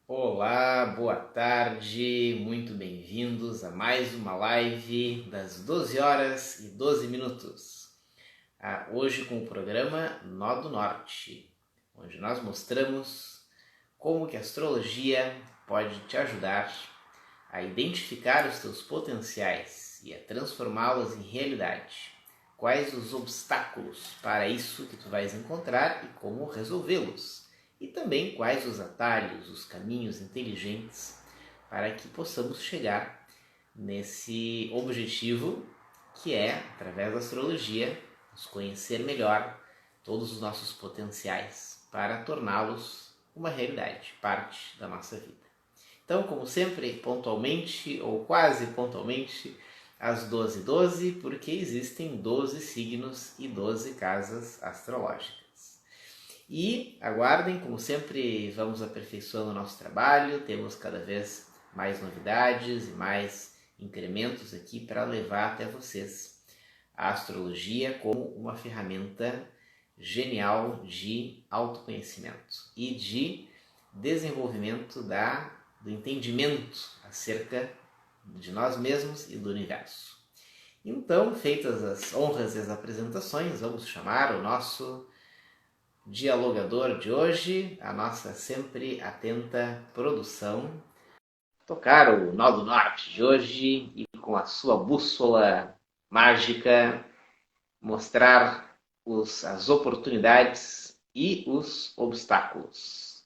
Olá, boa tarde, muito bem-vindos a mais uma live das 12 horas e 12 minutos. Hoje com o programa Nó do Norte, onde nós mostramos como que a astrologia pode te ajudar a identificar os teus potenciais e a transformá-los em realidade. Quais os obstáculos para isso que tu vais encontrar e como resolvê-los. E também quais os atalhos, os caminhos inteligentes para que possamos chegar nesse objetivo que é, através da astrologia, nos conhecer melhor todos os nossos potenciais para torná-los uma realidade, parte da nossa vida. Então, como sempre, pontualmente ou quase pontualmente, às 12h12, porque existem 12 signos e 12 casas astrológicas. E aguardem, como sempre, vamos aperfeiçoando o nosso trabalho, temos cada vez mais novidades e mais incrementos aqui para levar até vocês a astrologia como uma ferramenta genial de autoconhecimento e de desenvolvimento do entendimento acerca de nós mesmos e do universo. Então, feitas as honras e as apresentações, vamos chamar o nosso dialogador de hoje, a nossa sempre atenta produção, tocar o Nó do Norte de hoje e com a sua bússola mágica mostrar as oportunidades e os obstáculos.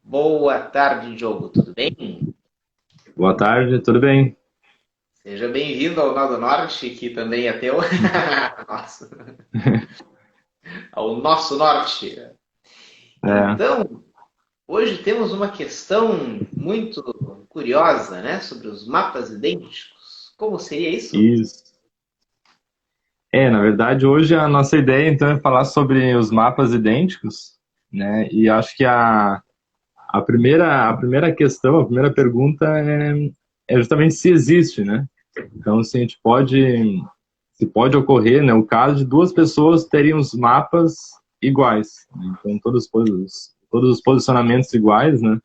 Boa tarde, Diogo, tudo bem? Boa tarde, tudo bem? Seja bem-vindo ao Nó do Norte, que também é teu. Nossa, ao nosso norte. É, Então, hoje temos uma questão muito curiosa, né, sobre os mapas idênticos. Como seria isso? isso. Na verdade, hoje a nossa ideia então é falar sobre os mapas idênticos, né? E acho que a primeira questão, a primeira pergunta é justamente se existe, né? Então, se pode ocorrer, né, o caso de duas pessoas terem os mapas iguais, né? Então, todos os posicionamentos iguais, né?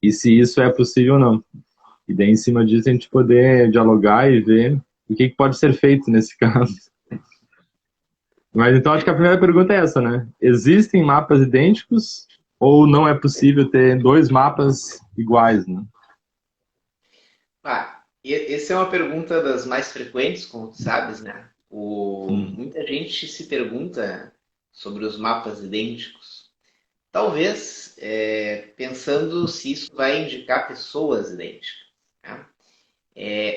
E se isso é possível ou não. E daí, em cima disso, a gente poder dialogar e ver o que pode ser feito nesse caso. Mas então, acho que a primeira pergunta é essa, né? Existem mapas idênticos ou não é possível ter dois mapas iguais, né? Essa é uma pergunta das mais frequentes, como tu sabes, né? Hum, Muita gente se pergunta sobre os mapas idênticos. Talvez pensando se isso vai indicar pessoas idênticas. Né?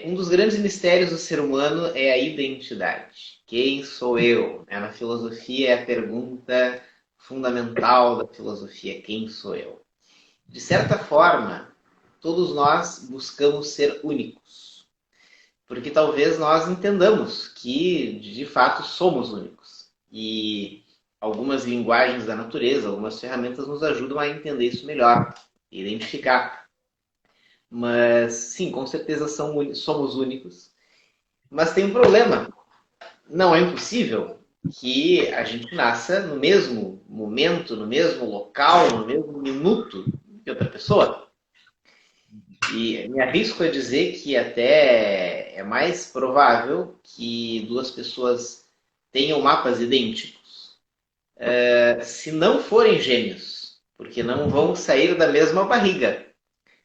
Um dos grandes mistérios do ser humano é a identidade. Quem sou eu? Na filosofia é a pergunta fundamental da filosofia: quem sou eu? De certa forma, todos nós buscamos ser únicos, porque talvez nós entendamos que de fato somos únicos. E algumas linguagens da natureza, algumas ferramentas nos ajudam a entender isso melhor, identificar. Mas sim, com certeza somos únicos. Mas tem um problema. Não é impossível que a gente nasça no mesmo momento, no mesmo local, no mesmo minuto que outra pessoa. E me arrisco a dizer que até é mais provável que duas pessoas tenham mapas idênticos, se não forem gêmeos, porque não vão sair da mesma barriga.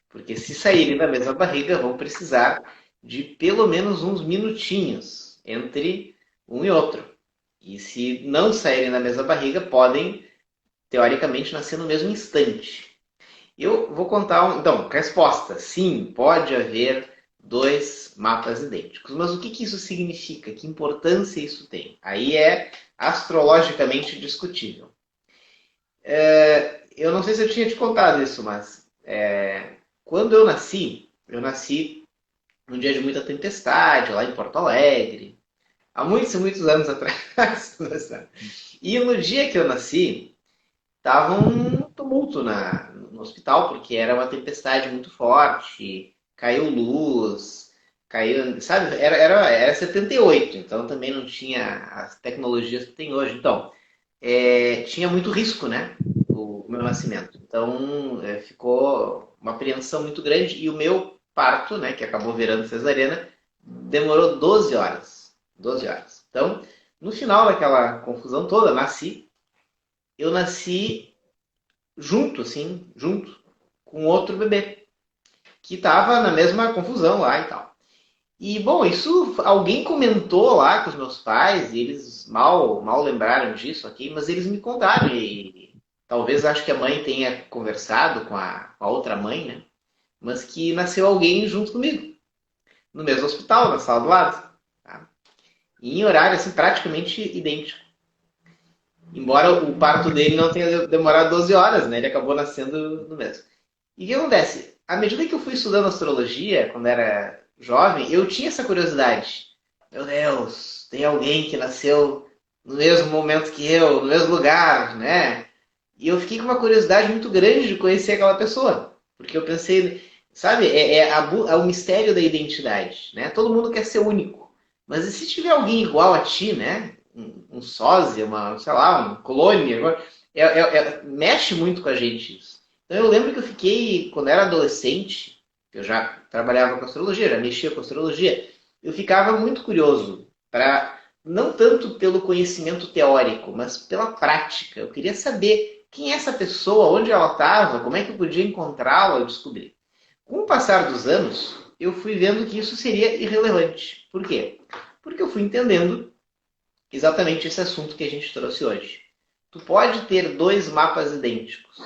Porque se saírem da mesma barriga, vão precisar de pelo menos uns minutinhos entre um e outro. E se não saírem da mesma barriga, podem, teoricamente, nascer no mesmo instante. Eu vou contar. Então, resposta: sim, pode haver dois mapas idênticos. Mas o que isso significa? Que importância isso tem? Aí é astrologicamente discutível. Eu não sei se eu tinha te contado isso, mas quando eu nasci num dia de muita tempestade, lá em Porto Alegre, há muitos e muitos anos atrás. E no dia que eu nasci, tava um tumulto no hospital, porque era uma tempestade muito forte, caiu luz, caiu, sabe, era 78, então também não tinha as tecnologias que tem hoje. Então, tinha muito risco, né? o meu nascimento. Então, ficou uma apreensão muito grande. E o meu parto, né, que acabou virando cesariana, demorou 12 horas. 12 horas. Então, no final daquela confusão toda, eu nasci junto, assim, junto com outro bebê, que estava na mesma confusão lá e tal. E, bom, isso alguém comentou lá com os meus pais, e eles mal lembraram disso aqui, mas eles me contaram, e talvez acho que a mãe tenha conversado com a outra mãe, né? Mas que nasceu alguém junto comigo, no mesmo hospital, na sala do lado. Tá? E em horário, assim, praticamente idêntico. Embora o parto dele não tenha demorado 12 horas, né? Ele acabou nascendo no mesmo. E o que acontece? À medida que eu fui estudando astrologia, quando era jovem, eu tinha essa curiosidade. Meu Deus, tem alguém que nasceu no mesmo momento que eu, no mesmo lugar, né? E eu fiquei com uma curiosidade muito grande de conhecer aquela pessoa. Porque eu pensei, sabe, é o mistério da identidade, né? Todo mundo quer ser único. Mas e se tiver alguém igual a ti, né? Um sósia, sei lá, um colônia, mexe muito com a gente isso. Então eu lembro que eu fiquei, quando eu era adolescente, eu já trabalhava com astrologia, já mexia com astrologia, eu ficava muito curioso para não tanto pelo conhecimento teórico, mas pela prática. Eu queria saber quem é essa pessoa, onde ela estava, como é que eu podia encontrá-la e descobrir. Com o passar dos anos, eu fui vendo que isso seria irrelevante. Por quê? Porque eu fui entendendo exatamente esse assunto que a gente trouxe hoje. Tu pode ter dois mapas idênticos.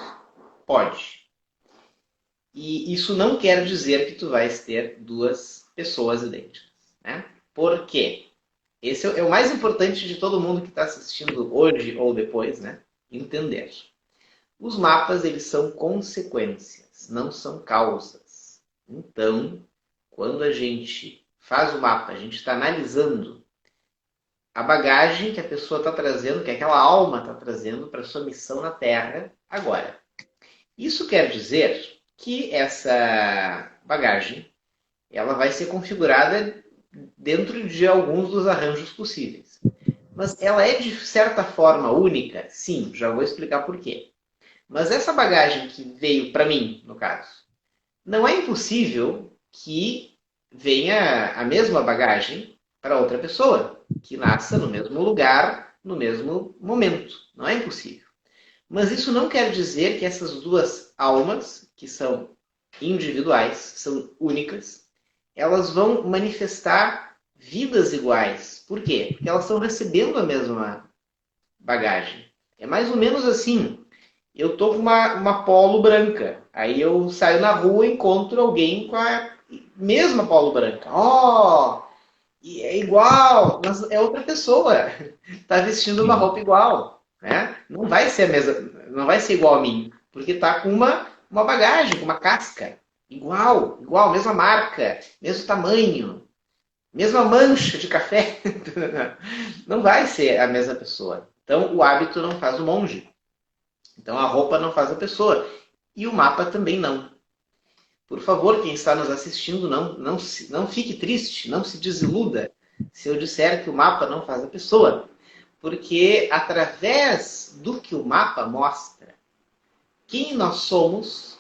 Pode. E isso não quer dizer que tu vais ter duas pessoas idênticas. Né? Por quê? Esse é o mais importante de todo mundo que está assistindo hoje ou depois, né? Entender. Os mapas, eles são consequências, não são causas. Então, quando a gente faz o mapa, a gente está analisando a bagagem que a pessoa está trazendo, que aquela alma está trazendo para sua missão na Terra agora. Isso quer dizer que essa bagagem ela vai ser configurada dentro de alguns dos arranjos possíveis. Mas ela é de certa forma única? Sim, já vou explicar por quê. Mas essa bagagem que veio para mim, no caso, não é impossível que venha a mesma bagagem para outra pessoa, que nasça no mesmo lugar, no mesmo momento. Não é impossível. Mas isso não quer dizer que essas duas almas, que são individuais, são únicas, elas vão manifestar vidas iguais. Por quê? Porque elas estão recebendo a mesma bagagem. É mais ou menos assim. Eu tô com uma polo branca. Aí eu saio na rua e encontro alguém com a mesma polo branca. Oh, e é igual, mas é outra pessoa. Tá vestindo uma roupa igual, né? Não vai ser a mesma, não vai ser igual a mim, porque tá com uma bagagem, com uma casca. Igual, mesma marca, mesmo tamanho, mesma mancha de café. Não vai ser a mesma pessoa. Então, o hábito não faz o monge. Então, a roupa não faz a pessoa. E o mapa também não. Por favor, quem está nos assistindo, não fique triste, não se desiluda se eu disser que o mapa não faz a pessoa. Porque, através do que o mapa mostra, quem nós somos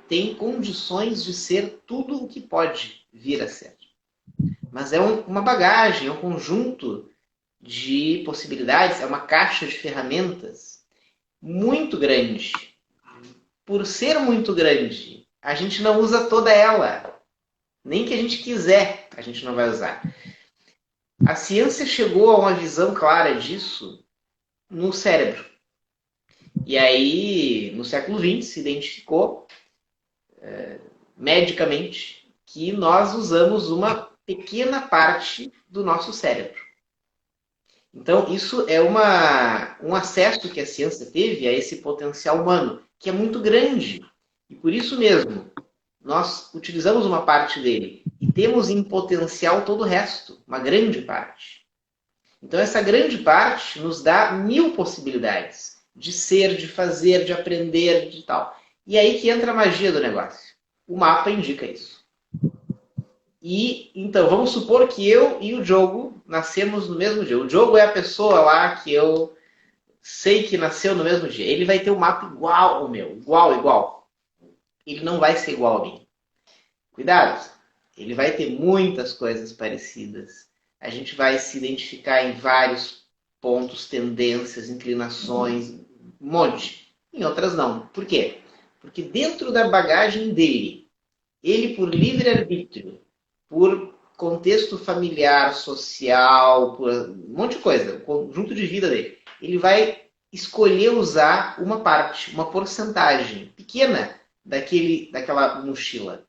tem condições de ser tudo o que pode vir a ser. Mas é uma bagagem, é um conjunto de possibilidades, é uma caixa de ferramentas muito grande. Por ser muito grande, a gente não usa toda ela. Nem que a gente quiser, a gente não vai usar. A ciência chegou a uma visão clara disso no cérebro. E aí, no século XX, se identificou medicamente que nós usamos uma pequena parte do nosso cérebro. Então, isso é um acesso que a ciência teve a esse potencial humano, que é muito grande. E por isso mesmo, nós utilizamos uma parte dele e temos em potencial todo o resto, uma grande parte. Então, essa grande parte nos dá 1000 possibilidades de ser, de fazer, de aprender, de tal. E aí que entra a magia do negócio. O mapa indica isso. E, então, vamos supor que eu e o Diogo nascemos no mesmo dia. O Diogo é a pessoa lá que eu sei que nasceu no mesmo dia, ele vai ter um mapa igual ao meu, igual. Ele não vai ser igual a mim. Cuidado, ele vai ter muitas coisas parecidas. A gente vai se identificar em vários pontos, tendências, inclinações, um monte. Em outras não. Por quê? Porque dentro da bagagem dele, ele por livre-arbítrio, por contexto familiar, social, por um monte de coisa, o conjunto de vida dele, ele vai escolher usar uma parte, uma porcentagem pequena daquela mochila.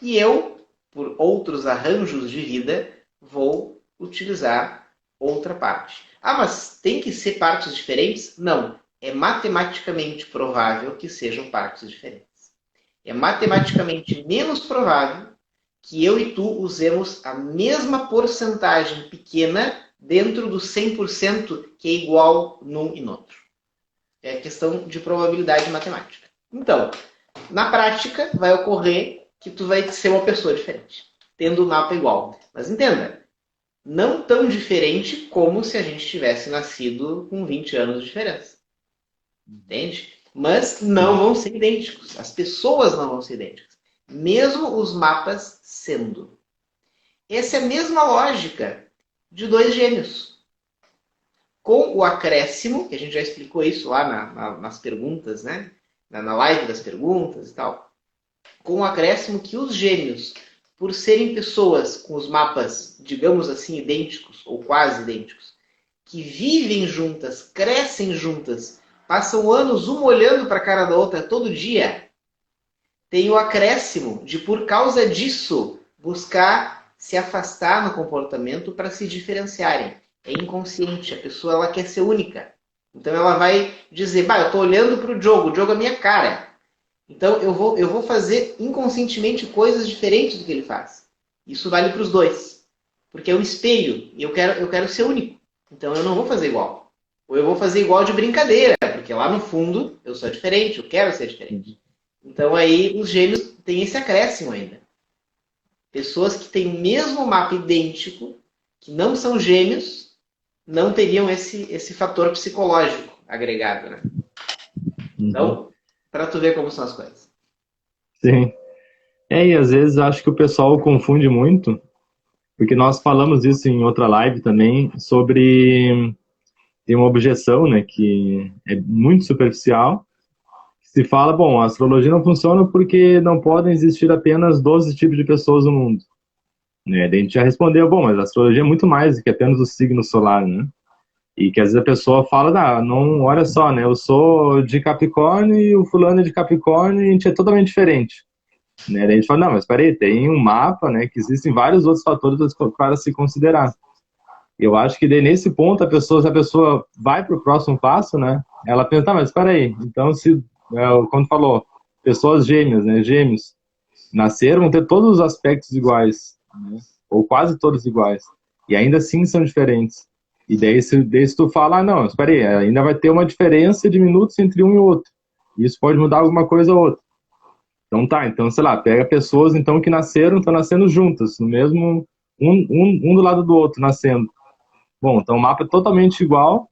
E eu, por outros arranjos de vida, vou utilizar outra parte. Ah, mas tem que ser partes diferentes? Não. É matematicamente provável que sejam partes diferentes. É matematicamente menos provável que eu e tu usemos a mesma porcentagem pequena dentro do 100% que é igual num e no outro. É questão de probabilidade matemática. Então, na prática, vai ocorrer que tu vai ser uma pessoa diferente, tendo o mapa igual. Mas entenda, não tão diferente como se a gente tivesse nascido com 20 anos de diferença. Entende? Mas não vão ser idênticos. As pessoas não vão ser idênticas. Mesmo os mapas sendo. Essa é a mesma lógica de dois gêmeos. Com o acréscimo, que a gente já explicou isso lá nas perguntas, né? Na live das perguntas e tal. Com o acréscimo que os gêmeos, por serem pessoas com os mapas, digamos assim, idênticos, ou quase idênticos, que vivem juntas, crescem juntas, passam anos uma olhando para a cara da outra todo dia, tem o acréscimo de, por causa disso, buscar se afastar no comportamento para se diferenciarem. É inconsciente, a pessoa ela quer ser única. Então ela vai dizer, eu estou olhando para o Diogo é minha cara. Então eu vou fazer inconscientemente coisas diferentes do que ele faz. Isso vale para os dois. Porque é um espelho e eu quero ser único. Então eu não vou fazer igual. Ou eu vou fazer igual de brincadeira, porque lá no fundo eu sou diferente, eu quero ser diferente. Então aí os gêmeos têm esse acréscimo ainda. Pessoas que têm o mesmo mapa idêntico, que não são gêmeos, não teriam esse fator psicológico agregado, né? Então, para tu ver como são as coisas. Sim. E às vezes acho que o pessoal confunde muito, porque nós falamos isso em outra live também, sobre tem uma objeção, né, que é muito superficial. Se fala, bom, a astrologia não funciona porque não podem existir apenas 12 tipos de pessoas no mundo. Né? Daí a gente já respondeu, bom, mas a astrologia é muito mais do que apenas o signo solar, né? E que às vezes a pessoa fala, não, olha só, né, eu sou de Capricórnio e o fulano é de Capricórnio e a gente é totalmente diferente. Né? Daí a gente fala, não, mas peraí, tem um mapa, né, que existem vários outros fatores para se considerar. Eu acho que daí, nesse ponto, se a pessoa vai para o próximo passo, né, ela pensa, mas peraí, então se, como falou, pessoas gêmeas, né, gêmeos, nasceram, vão ter todos os aspectos iguais, né, ou quase todos iguais, e ainda assim são diferentes. E daí se tu fala, não, espera aí, ainda vai ter uma diferença de minutos entre um e outro. Isso pode mudar alguma coisa ou outra. Então então, sei lá, pega pessoas então que estão nascendo juntas, no mesmo, um do lado do outro, nascendo. Bom, então o mapa é totalmente igual,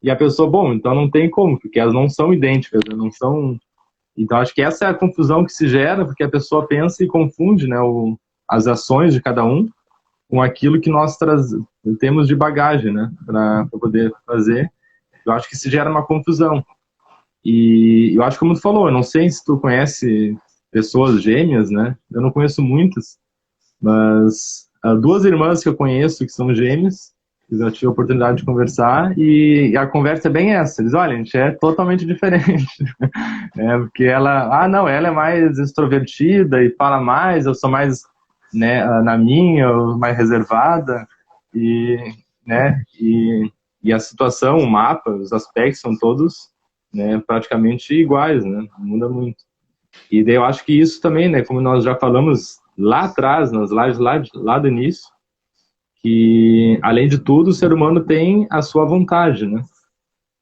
e a pessoa, bom, então não tem como, porque elas não são idênticas, né, não são... Então acho que essa é a confusão que se gera, porque a pessoa pensa e confunde, né, as ações de cada um com aquilo que nós temos de bagagem, né, para poder fazer. Eu acho que se gera uma confusão. E eu acho que, como tu falou, eu não sei se tu conhece pessoas gêmeas, né, eu não conheço muitas, mas duas irmãs que eu conheço que são gêmeas, eu já tive a oportunidade de conversar, e a conversa é bem essa. Eles, olha, a gente é totalmente diferente. Porque ela, não, ela é mais extrovertida e fala mais, eu sou mais, né, na minha, mais reservada, né, e a situação, o mapa, os aspectos são todos, né, praticamente iguais, né, não muda muito. E daí eu acho que isso também, né, como nós já falamos lá atrás, nas lives lá do início, que, além de tudo, o ser humano tem a sua vontade, né?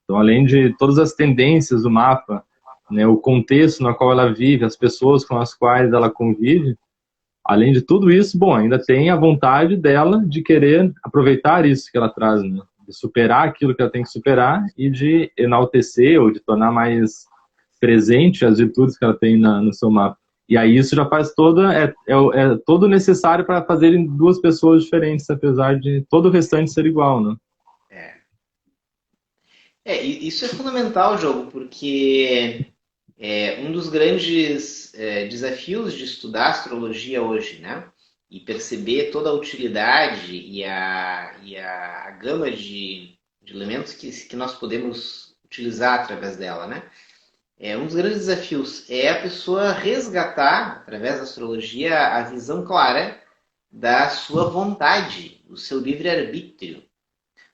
Então, além de todas as tendências do mapa, né, o contexto no qual ela vive, as pessoas com as quais ela convive, além de tudo isso, bom, ainda tem a vontade dela de querer aproveitar isso que ela traz, né? de superar aquilo que ela tem que superar e de enaltecer ou de tornar mais presente as virtudes que ela tem no seu mapa. E aí isso já faz é todo necessário para fazerem duas pessoas diferentes, apesar de todo o restante ser igual, né? É. E isso é fundamental, Diogo, porque um dos grandes desafios de estudar astrologia hoje, né? E perceber toda a utilidade e a gama de elementos que nós podemos utilizar através dela, né? Um dos grandes desafios é a pessoa resgatar, através da astrologia, a visão clara da sua vontade, do seu livre-arbítrio.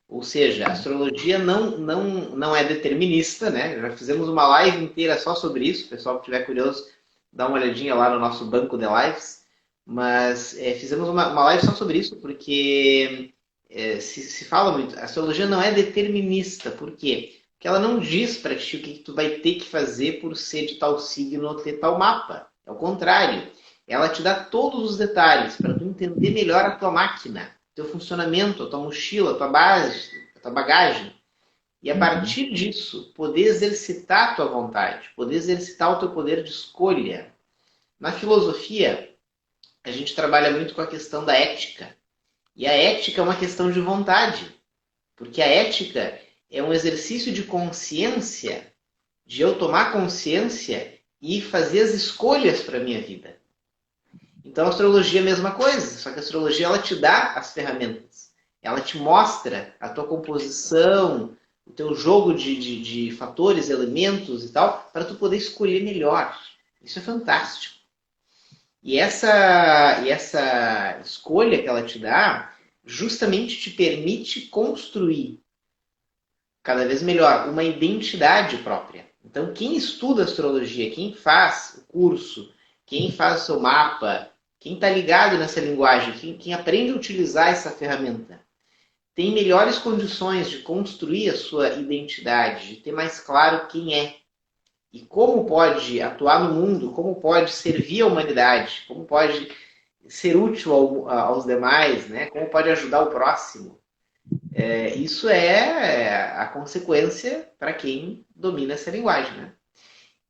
Ou seja, a astrologia não é determinista, né? Já fizemos uma live inteira só sobre isso. O pessoal que estiver curioso, dá uma olhadinha lá no nosso banco de lives. Mas fizemos uma live só sobre isso, porque se fala muito. A astrologia não é determinista. Por quê? Porque ela não diz para ti o que tu vai ter que fazer por ser de tal signo ou ter tal mapa. É o contrário. Ela te dá todos os detalhes para tu entender melhor a tua máquina, teu funcionamento, a tua mochila, a tua base, a tua bagagem. E a partir disso, poder exercitar a tua vontade, poder exercitar o teu poder de escolha. Na filosofia, a gente trabalha muito com a questão da ética. E a ética é uma questão de vontade. Porque a ética é um exercício de consciência, de eu tomar consciência e fazer as escolhas para a minha vida. Então a astrologia é a mesma coisa, só que a astrologia ela te dá as ferramentas. Ela te mostra a tua composição, o teu jogo de fatores, elementos e tal, para tu poder escolher melhor. Isso é fantástico. E essa escolha que ela te dá, justamente te permite construir cada vez melhor uma identidade própria. Então, quem estuda astrologia, quem faz o curso, quem faz o seu mapa, quem está ligado nessa linguagem, quem aprende a utilizar essa ferramenta, tem melhores condições de construir a sua identidade, de ter mais claro quem é e como pode atuar no mundo, como pode servir à humanidade, como pode ser útil aos demais, né? Como pode ajudar o próximo. Isso é a consequência para quem domina essa linguagem, né?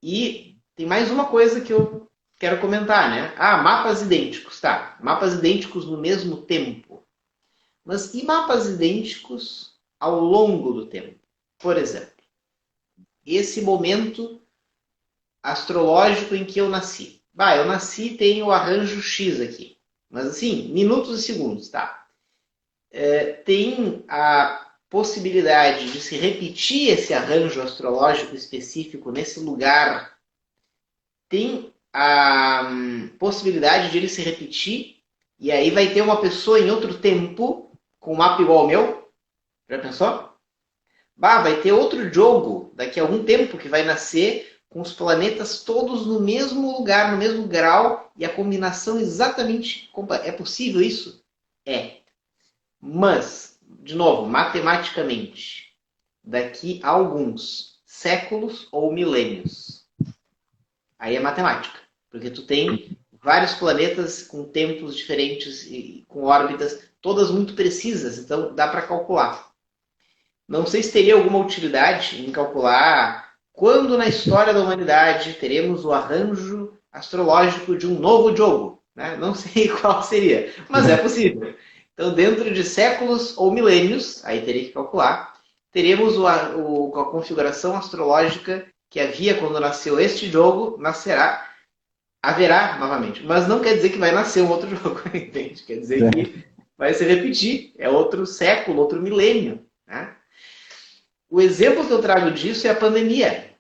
E tem mais uma coisa que eu quero comentar, né? Mapas idênticos, tá? Mapas idênticos no mesmo tempo. Mas e mapas idênticos ao longo do tempo? Por exemplo, esse momento astrológico em que eu nasci. Eu nasci e tenho o arranjo X aqui. Mas assim, minutos e segundos, tá? Tem a possibilidade de se repetir esse arranjo astrológico específico nesse lugar. Tem a possibilidade de ele se repetir e aí vai ter uma pessoa em outro tempo com um mapa igual ao meu. Já pensou? Vai ter outro jogo daqui a algum tempo que vai nascer com os planetas todos no mesmo lugar, no mesmo grau e a combinação exatamente... É possível isso? É. Mas, de novo, matematicamente, daqui a alguns séculos ou milênios, aí é matemática. Porque tu tem vários planetas com tempos diferentes e com órbitas, todas muito precisas, então dá para calcular. Não sei se teria alguma utilidade em calcular quando na história da humanidade teremos o arranjo astrológico de um novo jogo. Né? Não sei qual seria, mas é possível. Então, dentro de séculos ou milênios, aí teria que calcular, teremos a configuração astrológica que havia quando nasceu este jogo, haverá novamente. Mas não quer dizer que vai nascer um outro jogo, entende? Quer dizer que vai se repetir. É outro século, outro milênio. Né? O exemplo que eu trago disso é a pandemia.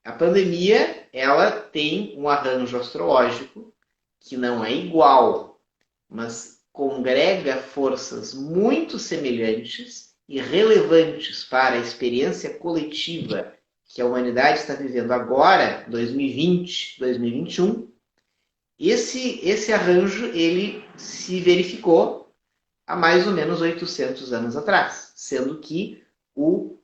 A pandemia, ela tem um arranjo astrológico que não é igual, mas congrega forças muito semelhantes e relevantes para a experiência coletiva que a humanidade está vivendo agora, 2020, 2021. Esse arranjo ele se verificou há mais ou menos 800 anos atrás, sendo que o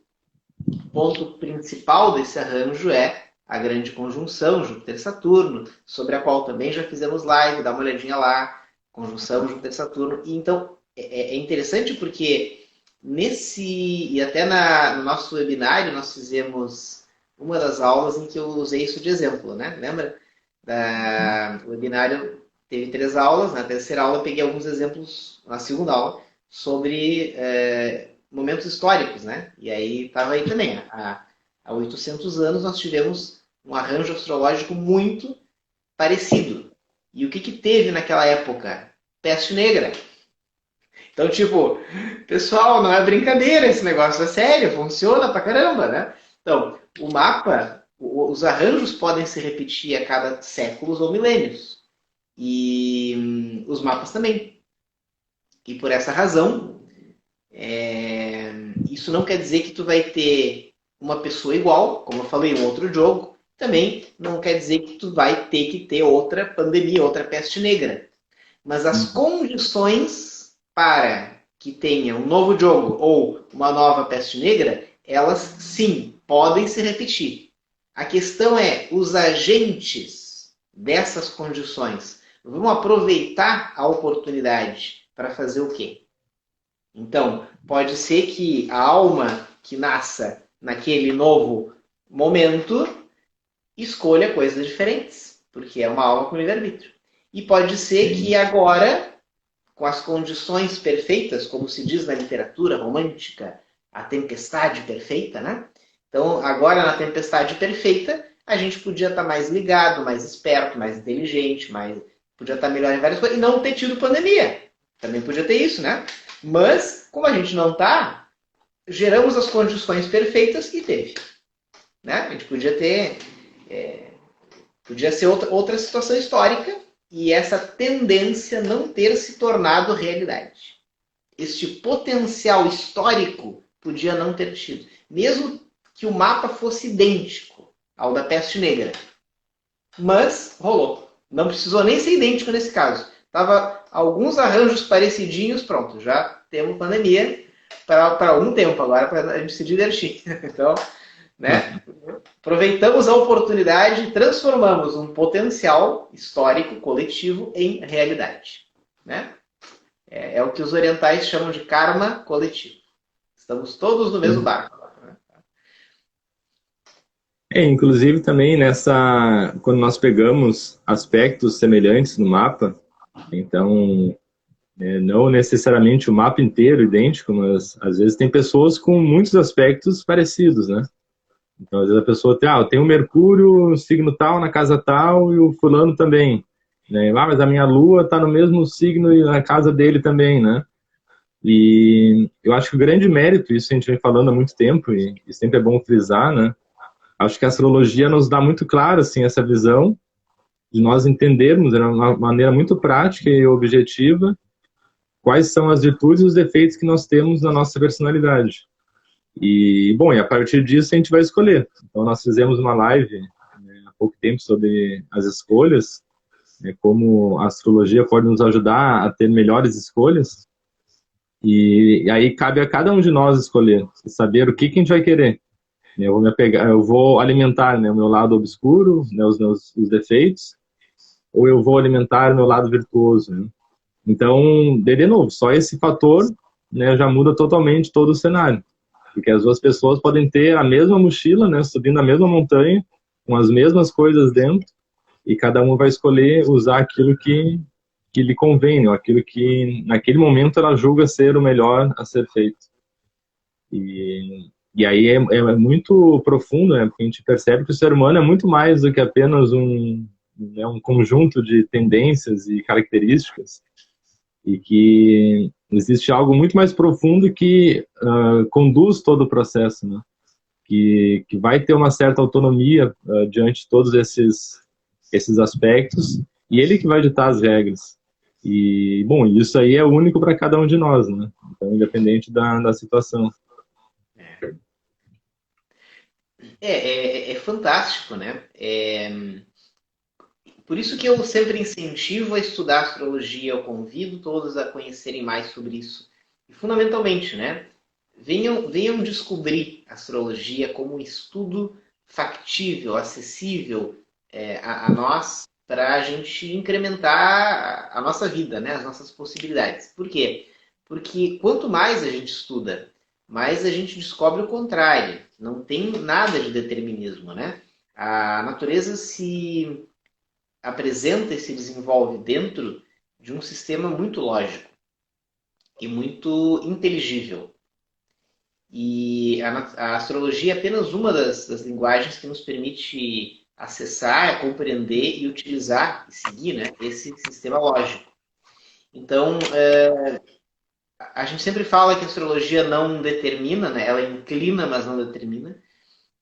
ponto principal desse arranjo é a grande conjunção Júpiter-Saturno, sobre a qual também já fizemos live, dá uma olhadinha lá, conjunção Júpiter-Saturno. E então, é interessante porque E até no nosso webinário nós fizemos uma das aulas em que eu usei isso de exemplo, né? Lembra? O webinário teve 3 aulas, na terceira aula eu peguei alguns exemplos, na segunda aula, sobre momentos históricos, né? E aí estava aí também, há 800 anos nós tivemos um arranjo astrológico muito parecido. E o que teve naquela época? Peste negra. Então, tipo, pessoal, não é brincadeira esse negócio, é sério, funciona pra caramba, né? Então, o mapa, os arranjos podem se repetir a cada séculos ou milênios. E os mapas também. E por essa razão, isso não quer dizer que tu vai ter uma pessoa igual, como eu falei, um outro jogo. Também não quer dizer que tu vai ter que ter outra pandemia, outra peste negra. Mas as condições para que tenha um novo jogo ou uma nova peste negra, elas sim podem se repetir. A questão é os agentes dessas condições vão aproveitar a oportunidade para fazer o quê? Então, pode ser que a alma que nasça naquele novo momento escolha coisas diferentes, porque é uma alma com livre-arbítrio. E pode ser que agora, com as condições perfeitas, como se diz na literatura romântica, a tempestade perfeita, né? Então, agora na tempestade perfeita, a gente podia estar mais ligado, mais esperto, mais inteligente, podia estar melhor em várias coisas e não ter tido pandemia. Também podia ter isso, né? Mas, como a gente não está, geramos as condições perfeitas e teve. Né? A gente podia ter... podia ser outra situação histórica e essa tendência não ter se tornado realidade. Este potencial histórico podia não ter tido. Mesmo que o mapa fosse idêntico ao da peste negra. Mas rolou. Não precisou nem ser idêntico nesse caso. Tava alguns arranjos parecidinhos, pronto, já temos pandemia para algum tempo agora para a gente se divertir. Então, né? Aproveitamos a oportunidade e transformamos um potencial histórico coletivo em realidade. Né? É o que os orientais chamam de karma coletivo. Estamos todos no mesmo barco. Inclusive também quando nós pegamos aspectos semelhantes no mapa, então não necessariamente o mapa inteiro idêntico, mas às vezes tem pessoas com muitos aspectos parecidos, né? Então, às vezes a pessoa tem, eu tenho o Mercúrio, o signo tal, na casa tal, e o fulano também. Né? Mas a minha Lua está no mesmo signo e na casa dele também, né? E eu acho que o grande mérito, isso a gente vem falando há muito tempo, e sempre é bom frisar, né? Acho que a astrologia nos dá muito claro, assim, essa visão de nós entendermos, de uma maneira muito prática e objetiva, quais são as virtudes e os defeitos que nós temos na nossa personalidade. E a partir disso a gente vai escolher. Então nós fizemos uma live há pouco tempo sobre as escolhas, como a astrologia pode nos ajudar a ter melhores escolhas. E aí cabe a cada um de nós escolher, saber o que a gente vai querer. Eu vou alimentar, né, o meu lado obscuro, né, os defeitos, ou eu vou alimentar o meu lado virtuoso. Né? Então, de novo, só esse fator, né, já muda totalmente todo o cenário. Porque as duas pessoas podem ter a mesma mochila, né, subindo a mesma montanha, com as mesmas coisas dentro, e cada um vai escolher usar aquilo que lhe convém, né, aquilo que naquele momento ela julga ser o melhor a ser feito. E aí é muito profundo, né, porque a gente percebe que o ser humano é muito mais do que apenas um conjunto de tendências e características, e que existe algo muito mais profundo que conduz todo o processo, né? Que vai ter uma certa autonomia diante de todos esses aspectos, e ele que vai ditar as regras. E, isso aí é único para cada um de nós, né? Então, independente da situação. É fantástico, né? Por isso que eu sempre incentivo a estudar astrologia, eu convido todos a conhecerem mais sobre isso. E, fundamentalmente, né? Venham descobrir a astrologia como um estudo factível, acessível a nós, para a gente incrementar a nossa vida, né? As nossas possibilidades. Por quê? Porque quanto mais a gente estuda, mais a gente descobre o contrário. Não tem nada de determinismo, né? A natureza se apresenta e se desenvolve dentro de um sistema muito lógico e muito inteligível. E a astrologia é apenas uma das linguagens que nos permite acessar, compreender e utilizar e seguir, né, esse sistema lógico. Então, a gente sempre fala que a astrologia não determina, né, ela inclina, mas não determina.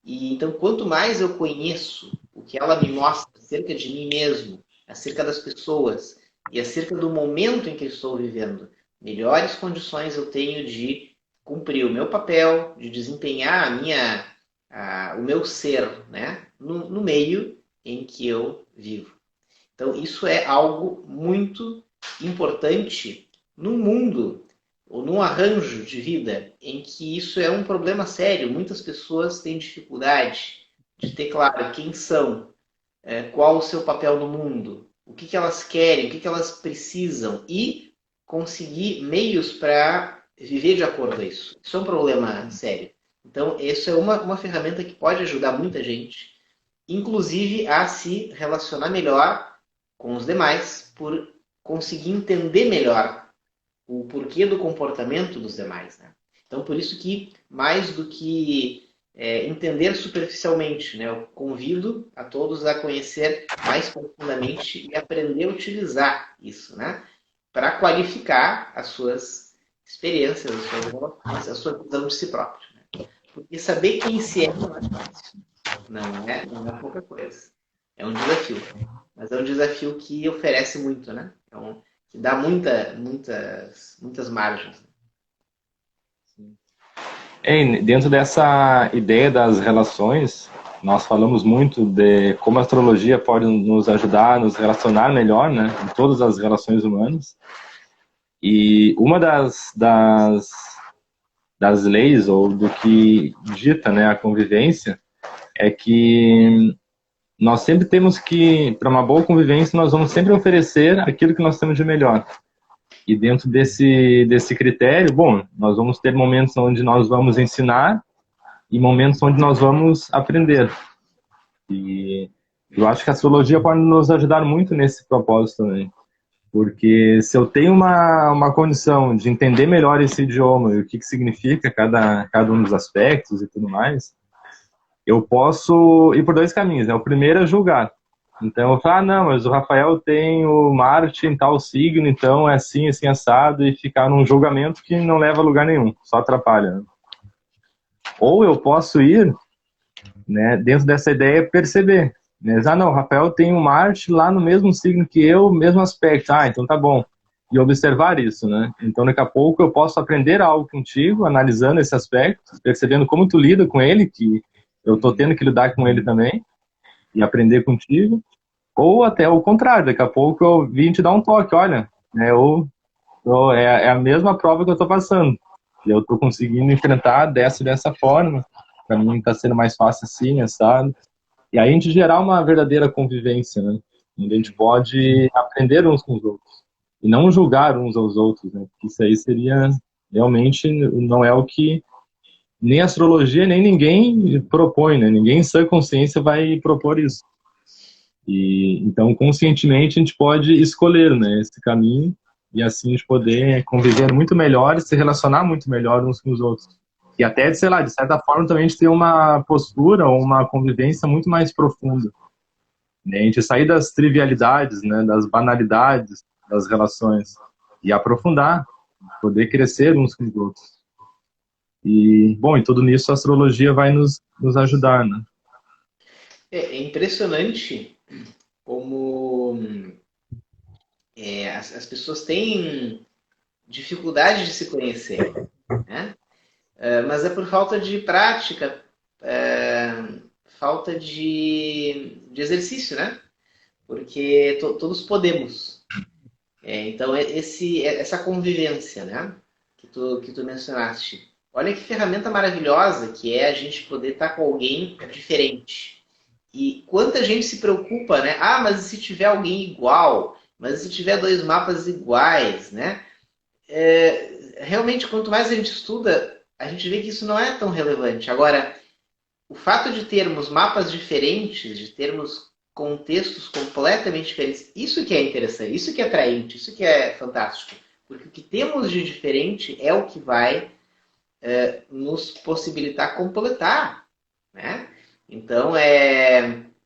E então, quanto mais eu conheço o que ela me mostra acerca de mim mesmo, acerca das pessoas e acerca do momento em que eu estou vivendo, melhores condições eu tenho de cumprir o meu papel, de desempenhar o meu ser, né, no meio em que eu vivo. Então, isso é algo muito importante no mundo ou num arranjo de vida em que isso é um problema sério. Muitas pessoas têm dificuldade de ter claro quem são, qual o seu papel no mundo, o que elas querem, o que elas precisam e conseguir meios para viver de acordo a isso. Isso é um problema sério. Então, isso é uma ferramenta que pode ajudar muita gente, inclusive a se relacionar melhor com os demais, por conseguir entender melhor o porquê do comportamento dos demais. Né? Então, por isso que, mais do que entender superficialmente, né, eu convido a todos a conhecer mais profundamente e aprender a utilizar isso, né, para qualificar as suas experiências, as suas relações, a sua visão de si próprio. Né? Porque saber quem se é não é fácil. Não é pouca coisa. É um desafio. Mas é um desafio que oferece muito, né? Então, que dá muitas margens. Dentro dessa ideia das relações, nós falamos muito de como a astrologia pode nos ajudar a nos relacionar melhor, né, em todas as relações humanas. E uma das leis, ou do que dita, né, a convivência, é que nós sempre temos que, para uma boa convivência, nós vamos sempre oferecer aquilo que nós temos de melhor. E dentro desse critério, bom, nós vamos ter momentos onde nós vamos ensinar e momentos onde nós vamos aprender. E eu acho que a astrologia pode nos ajudar muito nesse propósito também. Porque se eu tenho uma condição de entender melhor esse idioma e o que significa cada um dos aspectos e tudo mais, eu posso ir por dois caminhos, né? O primeiro é julgar. Então eu falo, não, mas o Rafael tem o Marte em tal signo, então é assim, assim, assado, e ficar num julgamento que não leva a lugar nenhum, só atrapalha. Né? Ou eu posso ir, né, dentro dessa ideia, perceber. Né? Não, o Rafael tem o Marte lá no mesmo signo que eu, mesmo aspecto. Ah, então tá bom. E observar isso, né? Então daqui a pouco eu posso aprender algo contigo, analisando esse aspecto, percebendo como tu lida com ele, que eu tô tendo que lidar com ele também, e aprender contigo, ou até o contrário, daqui a pouco eu vim te dar um toque, olha, né, é a mesma prova que eu estou passando, e eu estou conseguindo enfrentar dessa forma, para mim está sendo mais fácil assim, sabe? E aí a gente gerar uma verdadeira convivência, né, onde a gente pode aprender uns com os outros, e não julgar uns aos outros, né, porque isso aí seria, realmente, não é o que nem a astrologia, nem ninguém propõe, né? Ninguém em sã consciência vai propor isso. E então, conscientemente, a gente pode escolher, né, esse caminho e assim a gente poder conviver muito melhor e se relacionar muito melhor uns com os outros. E até, sei lá, de certa forma também a gente ter uma postura ou uma convivência muito mais profunda. Né? A gente sair das trivialidades, né, das banalidades das relações e aprofundar, poder crescer uns com os outros. E, bom, e tudo nisso a astrologia vai nos ajudar, né? É impressionante como as pessoas têm dificuldade de se conhecer, né? Mas é por falta de prática, falta de exercício, né? Porque todos podemos. Então, essa convivência, né? Que tu mencionaste. Olha que ferramenta maravilhosa que é a gente poder estar com alguém diferente. E quanta gente se preocupa, né? Ah, mas e se tiver alguém igual? Mas e se tiver dois mapas iguais, né? realmente, quanto mais a gente estuda, a gente vê que isso não é tão relevante. Agora, o fato de termos mapas diferentes, de termos contextos completamente diferentes, isso que é interessante, isso que é atraente, isso que é fantástico. Porque o que temos de diferente é o que vai nos possibilitar completar, né? Então,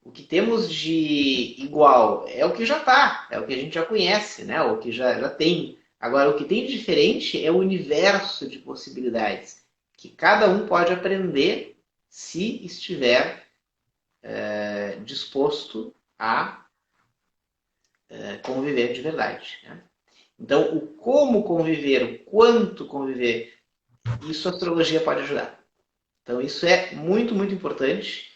o que temos de igual é o que já está, é o que a gente já conhece, né? O que já tem. Agora, o que tem de diferente é o universo de possibilidades que cada um pode aprender se estiver disposto a conviver de verdade, né? Então, o como conviver, o quanto conviver, isso a astrologia pode ajudar. Então, isso é muito, muito importante.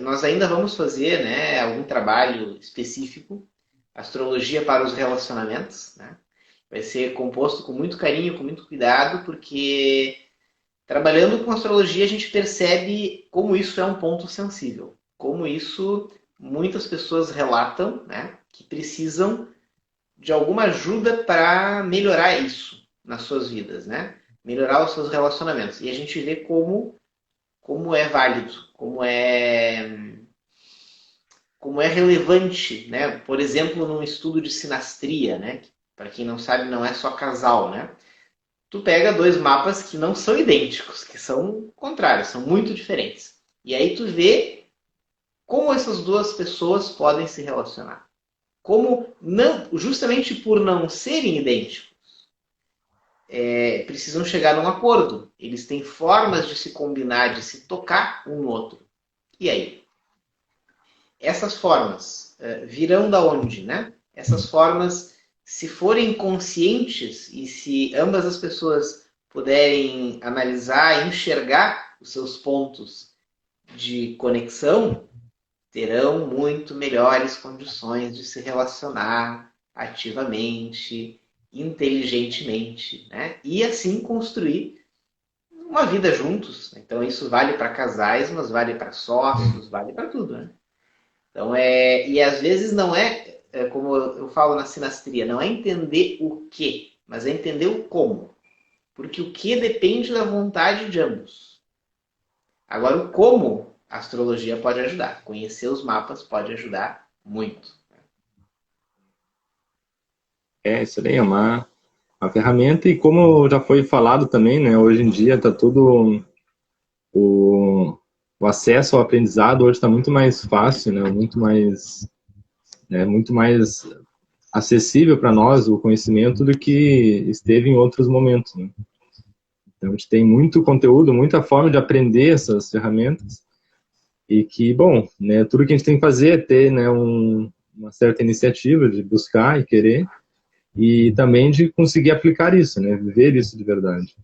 Nós ainda vamos fazer, né, algum trabalho específico, astrologia para os relacionamentos, né? Vai ser composto com muito carinho, com muito cuidado, porque trabalhando com astrologia a gente percebe como isso é um ponto sensível, como isso muitas pessoas relatam, né, que precisam de alguma ajuda para melhorar isso nas suas vidas, né? Melhorar os seus relacionamentos. E a gente vê como é válido, como é relevante, né? Por exemplo, num estudo de sinastria, né? Para quem não sabe, não é só casal, né? Tu pega dois mapas que não são idênticos, que são contrários, são muito diferentes. E aí tu vê como essas duas pessoas podem se relacionar. Como não, justamente por não serem idênticos, precisam chegar num acordo. Eles têm formas de se combinar, de se tocar um no outro. E aí? Essas formas virão da onde, né? Essas formas, se forem conscientes e se ambas as pessoas puderem analisar e enxergar os seus pontos de conexão, terão muito melhores condições de se relacionar ativamente, inteligentemente, né? E assim construir uma vida juntos. Então isso vale para casais, mas vale para sócios, vale para tudo, né? Então e às vezes não como eu falo na sinastria, não é entender o que, mas é entender o como. Porque o que depende da vontade de ambos. Agora o como, a astrologia pode ajudar. Conhecer os mapas pode ajudar muito. Isso daí é uma ferramenta e como já foi falado também, né, hoje em dia está tudo o acesso ao aprendizado hoje está muito mais fácil, né, muito mais acessível para nós o conhecimento do que esteve em outros momentos, né? Então a gente tem muito conteúdo, muita forma de aprender essas ferramentas e que, bom, né, tudo que a gente tem que fazer é ter, né, uma certa iniciativa de buscar e querer e também de conseguir aplicar isso, né, viver isso de verdade.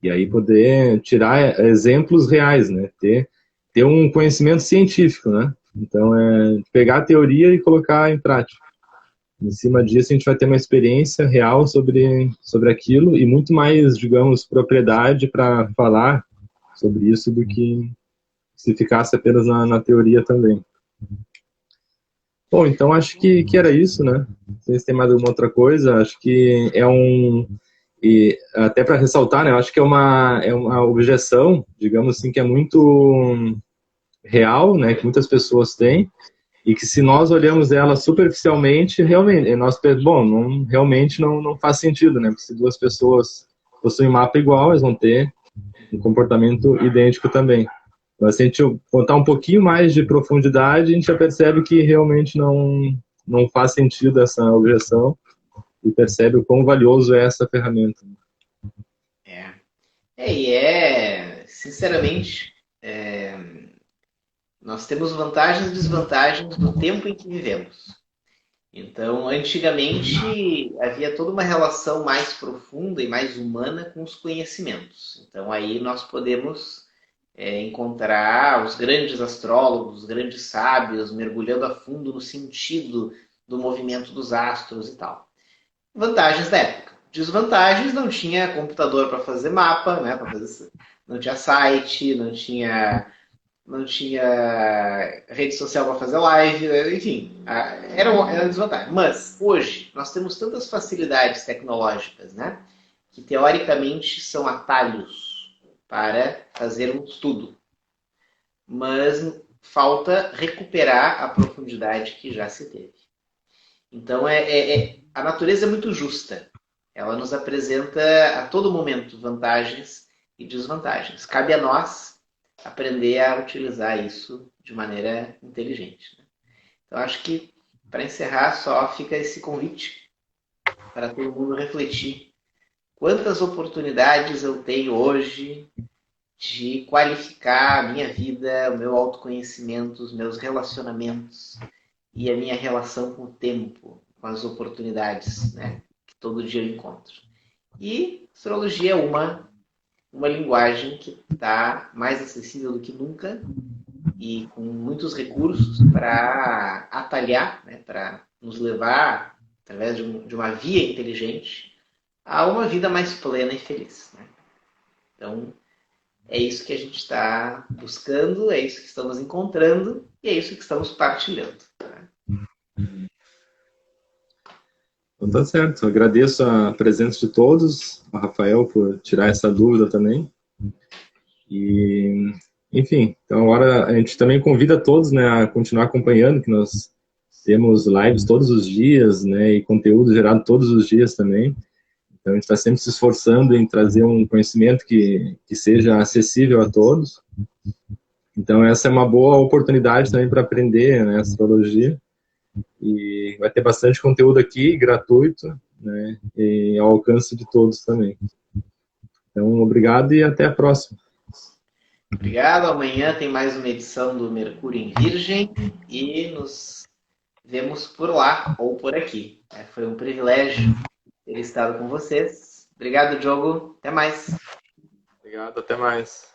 E aí poder tirar exemplos reais, né, ter um conhecimento científico, né? Então pegar a teoria e colocar em prática. Em cima disso a gente vai ter uma experiência real sobre aquilo e muito mais, digamos, propriedade para falar sobre isso do que se ficasse apenas na teoria também. Bom, então acho que era isso, né? Não sei se tem mais alguma outra coisa. Acho que e até para ressaltar, né? Eu acho que é uma objeção, digamos assim, que é muito real, né? Que muitas pessoas têm e que se nós olhamos ela superficialmente, realmente, realmente não faz sentido, né? Porque se duas pessoas possuem mapa igual, elas vão ter um comportamento idêntico também. Mas se a gente botar um pouquinho mais de profundidade, a gente já percebe que realmente não faz sentido essa objeção e percebe o quão valioso é essa ferramenta. Sinceramente, nós temos vantagens e desvantagens no tempo em que vivemos. Então, antigamente, havia toda uma relação mais profunda e mais humana com os conhecimentos. Então, aí nós podemos encontrar os grandes astrólogos, os grandes sábios, mergulhando a fundo no sentido do movimento dos astros e tal. Vantagens da época. Desvantagens, não tinha computador para fazer mapa, né? Não tinha site, não tinha rede social para fazer live, enfim, era uma desvantagem. Mas hoje nós temos tantas facilidades tecnológicas, né? que teoricamente são atalhos para fazermos tudo. Mas falta recuperar a profundidade que já se teve. Então, a natureza é muito justa. Ela nos apresenta a todo momento vantagens e desvantagens. Cabe a nós aprender a utilizar isso de maneira inteligente. Então, acho que, para encerrar, só fica esse convite para todo mundo refletir. Quantas oportunidades eu tenho hoje de qualificar a minha vida, o meu autoconhecimento, os meus relacionamentos e a minha relação com o tempo, com as oportunidades, né, que todo dia eu encontro. E astrologia é uma linguagem que está mais acessível do que nunca e com muitos recursos para atalhar, né, para nos levar, através de uma via inteligente, a uma vida mais plena e feliz. Né? Então, é isso que a gente está buscando, é isso que estamos encontrando e é isso que estamos partilhando. Então tá certo. Eu agradeço a presença de todos, ao Rafael por tirar essa dúvida também. E, enfim, então agora a gente também convida todos, né, a continuar acompanhando, que nós temos lives todos os dias, né, e conteúdo gerado todos os dias também. Então a gente está sempre se esforçando em trazer um conhecimento que seja acessível a todos. Então essa é uma boa oportunidade também para aprender, né, astrologia. E vai ter bastante conteúdo aqui, gratuito, né, e ao alcance de todos também. Então, obrigado e até a próxima. Obrigado. Amanhã tem mais uma edição do Mercúrio em Virgem e nos vemos por lá ou por aqui. Foi um privilégio ter estado com vocês. Obrigado, Diogo. Até mais. Obrigado, até mais.